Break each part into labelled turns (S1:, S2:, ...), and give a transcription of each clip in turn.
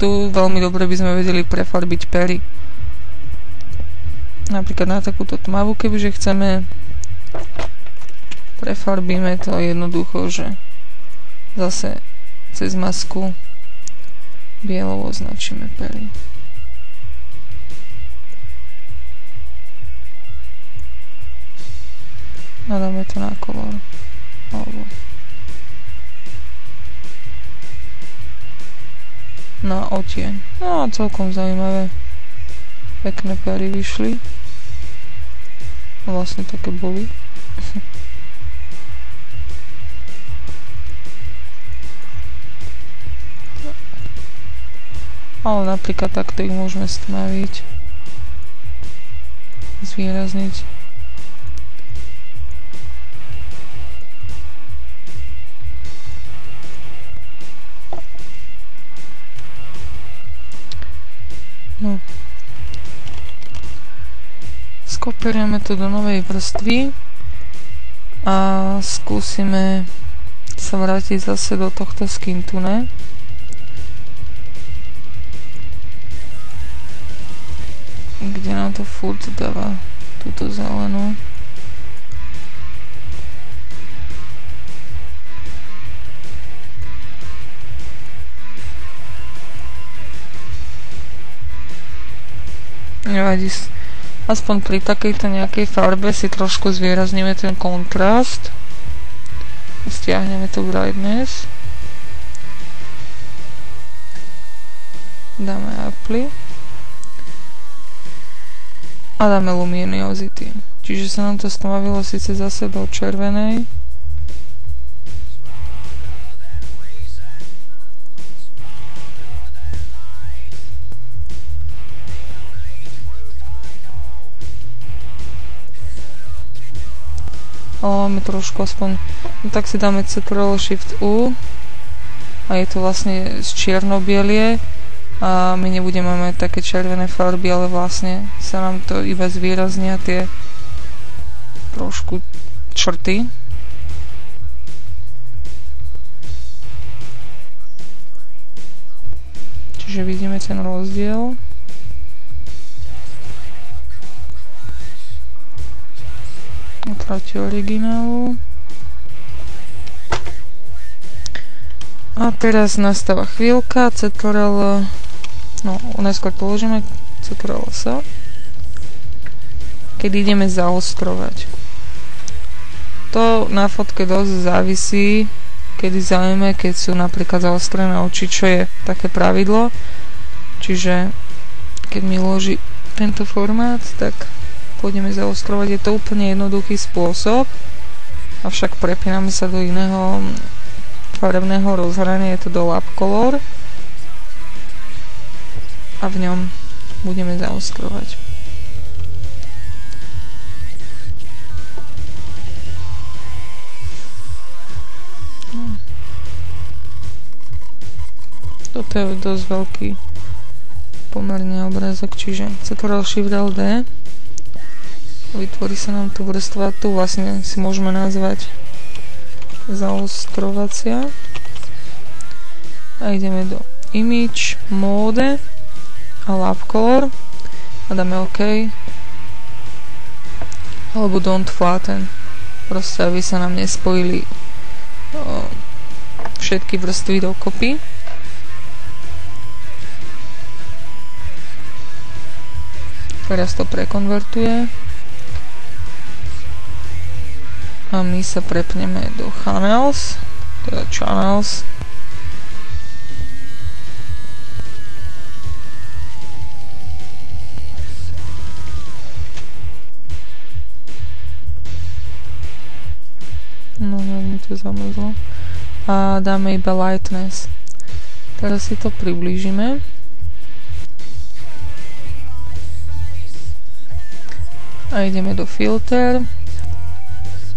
S1: tu veľmi dobre by sme vedeli prefarbiť pery. Napríklad na takúto tmavú, kebyže chceme, prefarbíme to jednoducho, že zase cez masku bielou označíme pery. A dáme to na kolor. Alebo na odtieň. No a celkom zaujímavé. Pekné pery vyšli. Vlastne také boli. Ale napríklad takto ich môžeme stmaviť. Zvýrazniť. No. Skopírujeme to do novej vrstvy a skúsime sa vrátiť zase do tohto skin tune. Kde nám to furt dáva túto zelenú. Nevadí, aspoň pri takejto nejakej farbe si trošku zvýrazníme ten kontrast. Stiahneme to brightness. Dáme apply. A dáme luminosity. Čiže sa nám to stmavilo síce zase do červenej. Ale máme trošku aspoň, no tak si dáme Ctrl Shift U a je to vlastne z čierno-bielie a my nebudeme mať také červené farby, ale vlastne sa nám to iba zvýraznia tie trošku črty. Čiže vidíme ten rozdiel. Oproti originálu. A teraz nastáva chvíľka, Ctrl, no najskôr položíme Ctrl S, keď ideme zaostrovať. To na fotke dosť závisí, kedy zaujíme, keď sú napríklad zaostrené oči, čo je také pravidlo. Čiže keď mi loží tento formát, tak pôjdeme zaostrovať. Je to úplne jednoduchý spôsob, avšak prepíname sa do iného farebného rozhrania, je to do Lab Color a v ňom budeme zaostrovať. Toto je dosť veľký pomerne obrázok, čiže Ctrl Shift LD. Vytvorí sa nám tu vrstva, tu vlastne si môžeme nazvať zaostrovacia. A ideme do Image, Mode a Lab Color a dáme OK. Alebo Don't Flatten. Proste, aby sa nám nespojili všetky vrstvy dokopy. Teraz to prekonvertuje. A my sa prepneme do Channels, teda Channels. No, mi to zamrzlo. A dáme iba Lightness. Teraz si to priblížime. A ideme do Filter.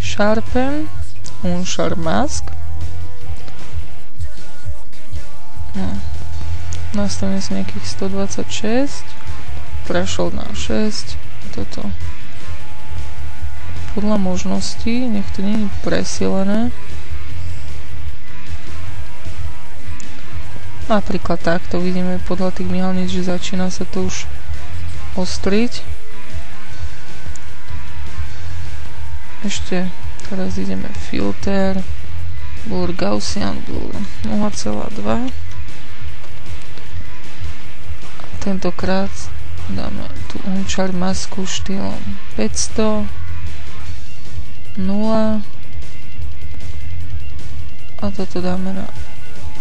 S1: Sharpen, Unsharp Mask. No. Nastavíme si nejakých 126, Threshold na 6, toto podľa možností, nech to nie je presilené. Napríklad takto vidíme podľa tých myhalníc, že začína sa to už ostriť. Ešte teraz ideme filter, blur, Gaussian blur 0,2. Tentokrát dáme tú unchart masku štýlom 500, 0 a toto dáme na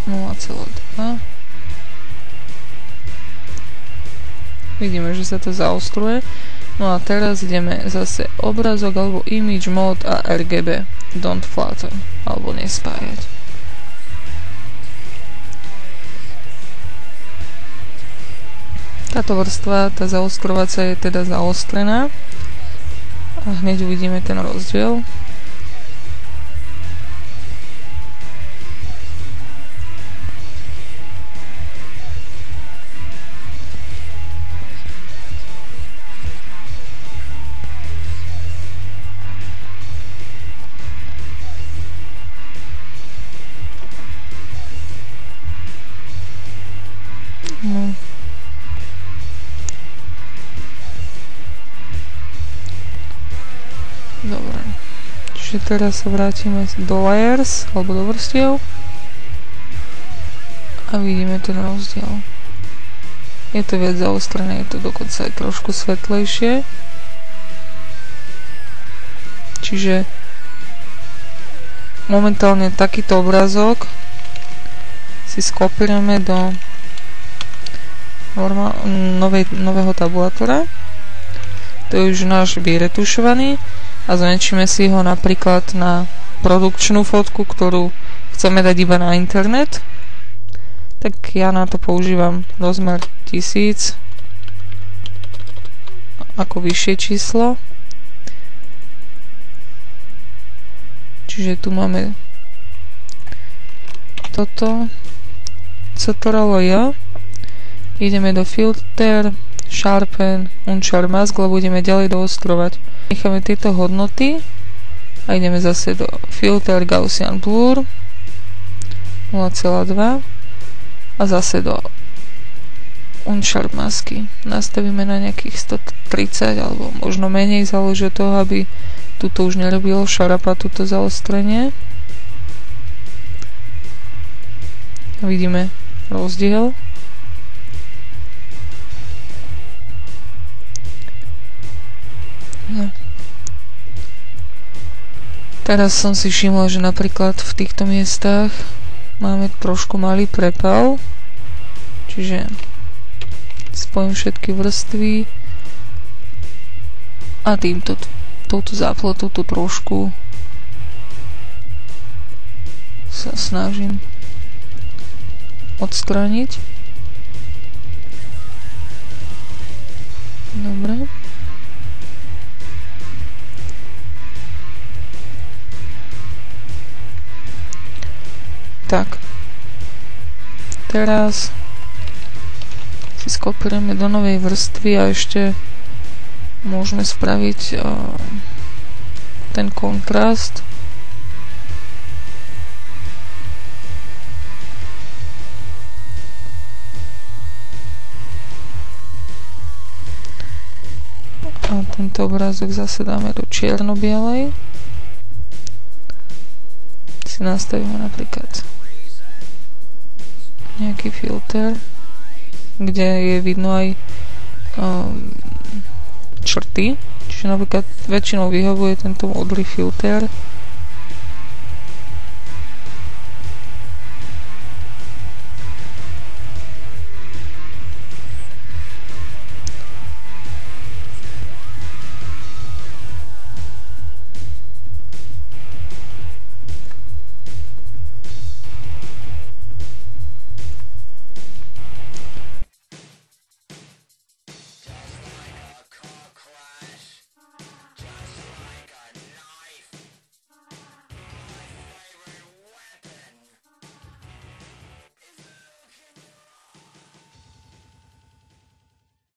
S1: 0,2. Vidíme, že sa to zaostruje. No a teraz ideme zase obrazok alebo image mode a RGB. Don't flatten, alebo nespájať. Táto vrstva, tá zaostrovacia je teda zaostrená a hneď uvidíme ten rozdiel. Dobre, čiže teraz sa vrátime do layers, alebo do vrstiev a vidíme ten rozdiel. Je to viac zaostrené, je to dokonca aj trošku svetlejšie. Čiže momentálne takýto obrazok si skopírujeme do nového tabulátora. To je už náš vyretušovaný a zmenšíme si ho napríklad na produkčnú fotku, ktorú chceme dať iba na internet. Tak ja na to používam rozmer 1000 ako vyššie číslo. Čiže tu máme toto Ctrl-J, ideme do filter, sharpen, unchart mask, lebo budeme ďalej doostrovať. Necháme tieto hodnoty a ideme zase do filter, Gaussian blur 0,2 a zase do unchart masky. Nastavíme na nejakých 130 alebo možno menej, záleží od toho, aby tuto už nerobilo šarapa, túto zaostrenie. A vidíme rozdiel. No. Teraz som si všimla, že napríklad v týchto miestach máme trošku malý prepal, čiže spojím všetky vrstvy a touto zápletou to trošku sa snažím odstrániť. Dobre. Tak. Teraz si skopírujeme do novej vrstvy a ešte môžeme spraviť ten kontrast. A tento obrázok zase dáme do čierno-bielej. Si nastavíme napríklad nejaký filter, kde je vidno aj črty, čiže napríklad väčšinou vyhovuje tento modrý filter.